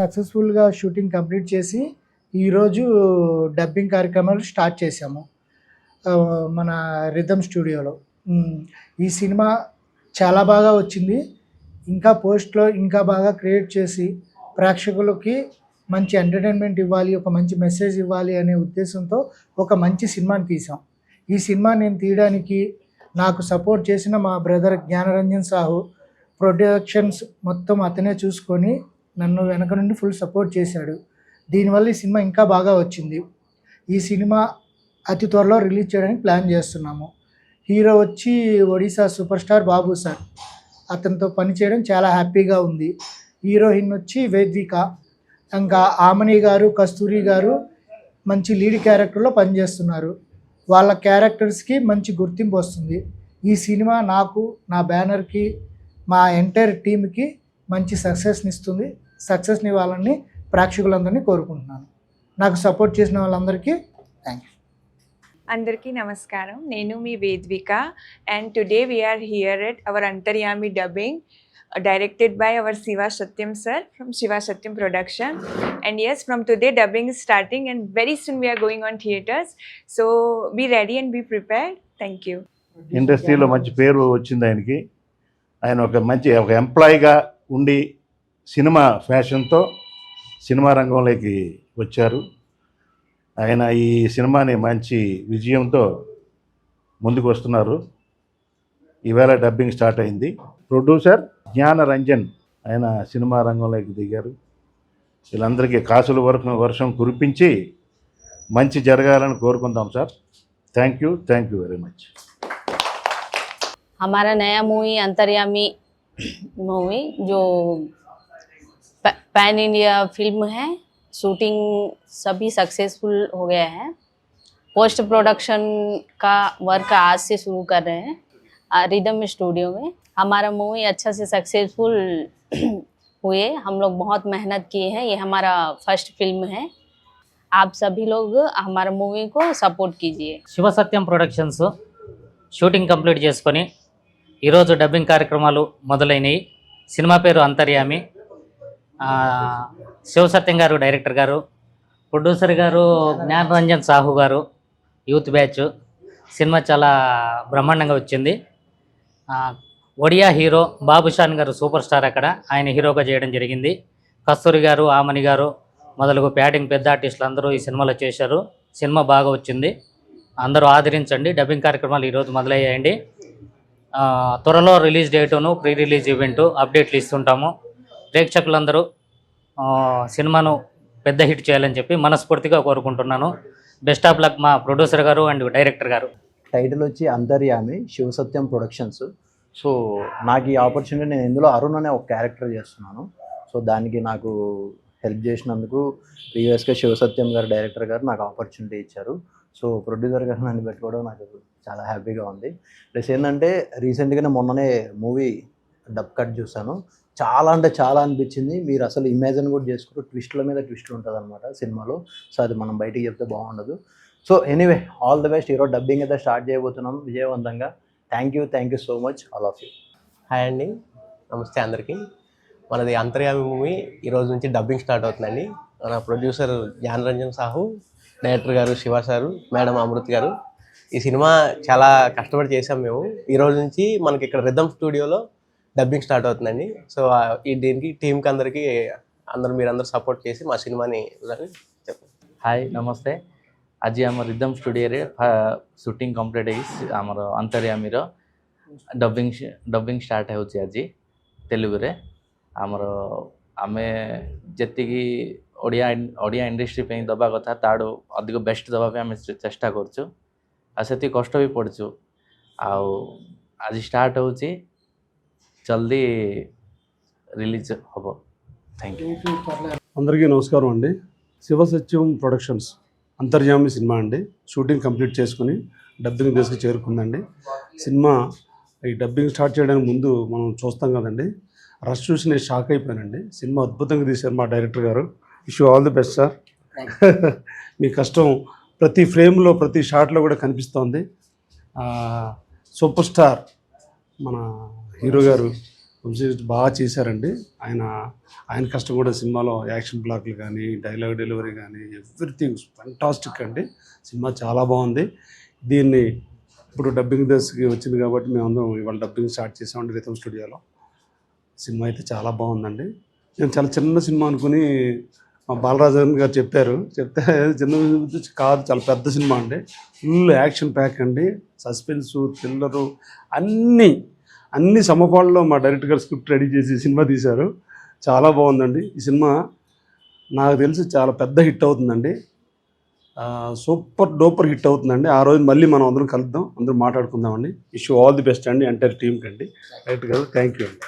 సక్సెస్ఫుల్గా shooting complete చేసి ఈరోజు డబ్బింగ్ కార్యక్రమాలు స్టార్ట్ చేశాము మన రిథమ్ స్టూడియోలో. ఈ సినిమా చాలా బాగా వచ్చింది. ఇంకా పోస్ట్లో ఇంకా బాగా క్రియేట్ చేసి ప్రేక్షకులకి మంచి ఎంటర్టైన్మెంట్ ఇవ్వాలి, ఒక మంచి మెసేజ్ ఇవ్వాలి అనే ఉద్దేశంతో ఒక మంచి సినిమాని తీసాం. ఈ సినిమా నేను తీయడానికి నాకు సపోర్ట్ చేసిన మా బ్రదర్ జ్ఞానరంజన్ సాహు, ప్రొడక్షన్స్ మొత్తం అతనే చూసుకొని నన్ను వెనక నుండి ఫుల్ సపోర్ట్ చేశాడు. దీనివల్ల ఈ సినిమా ఇంకా బాగా వచ్చింది. ఈ సినిమా అతి త్వరలో రిలీజ్ చేయడానికి ప్లాన్ చేస్తున్నాము. హీరో వచ్చి ఒడిశా సూపర్ స్టార్ బాబు సార్, అతనితో పనిచేయడం చాలా హ్యాపీగా ఉంది. హీరోయిన్ వచ్చి వేద్విక, ఇంకా ఆమని గారు, కస్తూరి గారు మంచి లీడ్ క్యారెక్టర్లో పనిచేస్తున్నారు. వాళ్ళ క్యారెక్టర్స్కి మంచి గుర్తింపు వస్తుంది. ఈ సినిమా నాకు, నా బ్యానర్కి, మా ఎంటైర్ టీమ్కి మంచి సక్సెస్ని ఇస్తుంది. సక్సెస్ని ఇవ్వాలని ప్రేక్షకులందరినీ కోరుకుంటున్నాను. నాకు సపోర్ట్ చేసిన వాళ్ళందరికీ థ్యాంక్ యూ. అందరికీ నమస్కారం. నేను మీ Vedvika and today we are here at our Antaryami dubbing directed by our Shiva Satyam sir from Shiva Satyam production. And yes, from today dubbing is starting and very soon we are going on theaters. So be ready and be prepared. Thank you. ఇండస్ట్రీలో మంచి పేరు వచ్చింది ఆయనకి. ఆయన ఒక ఎంప్లాయీగా ఉండి cinema ఫ్యాషన్తో cinema రంగంలోకి వచ్చారు. ఆయన ఈ సినిమాని మంచి విజయంతో ముందుకు వస్తున్నారు. ఈవేళ డబ్బింగ్ స్టార్ట్ అయింది. ప్రొడ్యూసర్ జ్ఞానరంజన్ ఆయన సినిమా రంగంలోకి దిగారు. వీళ్ళందరికీ కాసుల వర్షం కురిపించి మంచి జరగాలని కోరుకుందాం sir. Thank you very much. हमारा नया मूवी अंतर्यामी मूवी जो पैन इंडिया फिल्म है, शूटिंग सभी सक्सेसफुल हो गया है. पोस्ट प्रोडक्शन का वर्क आज से शुरू कर रहे हैं रिदम स्टूडियो में. हमारा मूवी अच्छा से सक्सेसफुल हुए. हम लोग बहुत मेहनत किए हैं. ये हमारा फर्स्ट फिल्म है. आप सभी लोग हमारा मूवी को सपोर्ट कीजिए. శివ సత్యం ప్రొడక్షన్స్ షూటింగ్ కంప్లీట్ చేసుకొని ఈరోజు డబ్బింగ్ కార్యక్రమాలు మొదలైనవి. సినిమా పేరు అంతర్యామి. శివసత్యం గారు డైరెక్టర్ గారు, ప్రొడ్యూసర్ గారు జ్ఞానరంజన్ సాహు గారు, యూత్ బ్యాచ్. సినిమా చాలా బ్రహ్మాండంగా వచ్చింది. ఒడియా హీరో బాబుషాన్ గారు సూపర్ స్టార్, అక్కడ ఆయన హీరోగా చేయడం జరిగింది. కస్తూరి గారు, ఆమని గారు మొదలుగు బ్యాటింగ్ పెద్ద ఆర్టిస్టులు అందరూ ఈ సినిమాలో చేశారు. సినిమా బాగా వచ్చింది. అందరూ ఆదరించండి. డబ్బింగ్ కార్యక్రమాలు ఈరోజు మొదలయ్యాయండి. త్వరలో రిలీజ్ డేటును, ప్రీ రిలీజ్ ఈవెంటు అప్డేట్లు ఇస్తుంటాము. ప్రేక్షకులందరూ సినిమాను పెద్ద హిట్ చేయాలని చెప్పి మనస్ఫూర్తిగా కోరుకుంటున్నాను. బెస్ట్ ఆఫ్ లక్ మా ప్రొడ్యూసర్ గారు అండ్ డైరెక్టర్ గారు. టైటిల్ వచ్చి అంతర్యామి, శివసత్యం ప్రొడక్షన్స్. సో నాకు ఈ ఆపర్చునిటీ, నేను ఇందులో అరుణ్ అనే ఒక క్యారెక్టర్ చేస్తున్నాను. సో దానికి నాకు హెల్ప్ చేసినందుకు ప్రీవియస్గా శివసత్యం గారు డైరెక్టర్ గారు నాకు ఆపర్చునిటీ ఇచ్చారు. సో ప్రొడ్యూసర్ గారు నన్ను పెట్టుకోవడం నాకు చాలా హ్యాపీగా ఉంది. ప్లస్ ఏంటంటే రీసెంట్గానే మొన్ననే మూవీ డబ్ కట్ చూసాను. చాలా అంటే చాలా అనిపించింది. మీరు అసలు ఇమాజిన్ కూడా చేసుకుంటూ ట్విస్ట్ల మీద ట్విస్ట్లు ఉంటుంది అనమాట సినిమాలో. సో అది మనం బయటికి చెప్తే బాగుండదు. So anyway, all the best. ఈరోజు డబ్బింగ్ అయితే స్టార్ట్ చేయబోతున్నాం విజయవంతంగా. Thank you so much all of you. Hi అండి, నమస్తే అందరికీ. మనది అంతర్యామి మూవీ ఈరోజు నుంచి డబ్బింగ్ స్టార్ట్ అవుతుందండి. మన ప్రొడ్యూసర్ జ్ఞానరంజన్ సాహు, డైరెక్టర్ గారు శివ సారు, మేడం అమృత్ గారు. ఈ సినిమా చాలా కష్టపడి చేసాం మేము. ఈరోజు నుంచి మనకి ఇక్కడ రిథమ్ స్టూడియోలో డబ్బింగ్ స్టార్ట్ అవుతుందండి. సో దీనికి టీంకి అందరికీ మీరందరూ సపోర్ట్ చేసి మా సినిమాని చెప్పండి. हाय नमस्ते. आज आम रिदम स्टूडियो शूटिंग कंप्लीट आमर अंतर्यामी डबिंग स्टार्ट हो आज तेलुगु रे. आमर आमे जी ओडिया इंडस्ट्री पे दबा कथा ताड़ू अधिक बेस्ट दबापी आम चेष्टा करूँ. से कष्ट भी पड़चु. आज स्टार्ट हो जल्दी रिलीज हम. Thank you. अंदरिकी नमस्कारम अंडी. शिव सत्यम प्रोडक्शन्स अंतर्यामी सिनेमा अंडी शूटिंग कंप्लीट चेसुकोनी डब्बिंग दशकु చేరుకుందండి. సినిమా ఈ డబ్బింగ్ స్టార్ట్ చేయడానికి ముందు మనం చూస్తాం కదండి, రష్ చూసి నేను షాక్ అయిపోయానండి. సినిమా అద్భుతంగా తీశారు మా డైరెక్టర్ గారు. Wish you all the best sir. మీ కష్టం ప్రతి ఫ్రేమ్లో ప్రతి షాట్లో కూడా కనిపిస్తోంది. సూపర్ స్టార్ మన హీరో గారు వంశీ బాగా చేశారండి. ఆయన కష్టం కూడా సినిమాలో యాక్షన్ బ్లాక్లు కానీ, డైలాగ్ డెలివరీ కానీ ఎవ్రీథింగ్ ఫెంటాస్టిక్ అండి. సినిమా చాలా బాగుంది. దీన్ని ఇప్పుడు డబ్బింగ్ దశకి వచ్చింది కాబట్టి మేమందరం ఇవాళ డబ్బింగ్ స్టార్ట్ చేసామండి రిథమ్ స్టూడియోలో. సినిమా అయితే చాలా బాగుందండి. నేను చాలా చిన్న సినిమా అనుకుని మా బాలరాజన్ గారు చెప్తే చిన్న కాదు, చాలా పెద్ద సినిమా అండి. ఫుల్ యాక్షన్ ప్యాక్ అండి, సస్పెన్సు, థ్రిల్లరు అన్ని సమపాళ్ళలో మా డైరెక్టర్ గారు స్క్రిప్ట్ రెడీ చేసి సినిమా తీశారు. చాలా బాగుందండి. ఈ సినిమా నాకు తెలిసి చాలా పెద్ద హిట్ అవుతుందండి. సూపర్ డూపర్ హిట్ అవుతుందండి. ఆ రోజు మళ్ళీ మనం అందరం కలుద్దాం, అందరం మాట్లాడుకుందామండి. Wish you all the best అండి ఎంటైర్ టీమ్కి అండి. డైరెక్టర్ గారు థ్యాంక్ యూ అండి.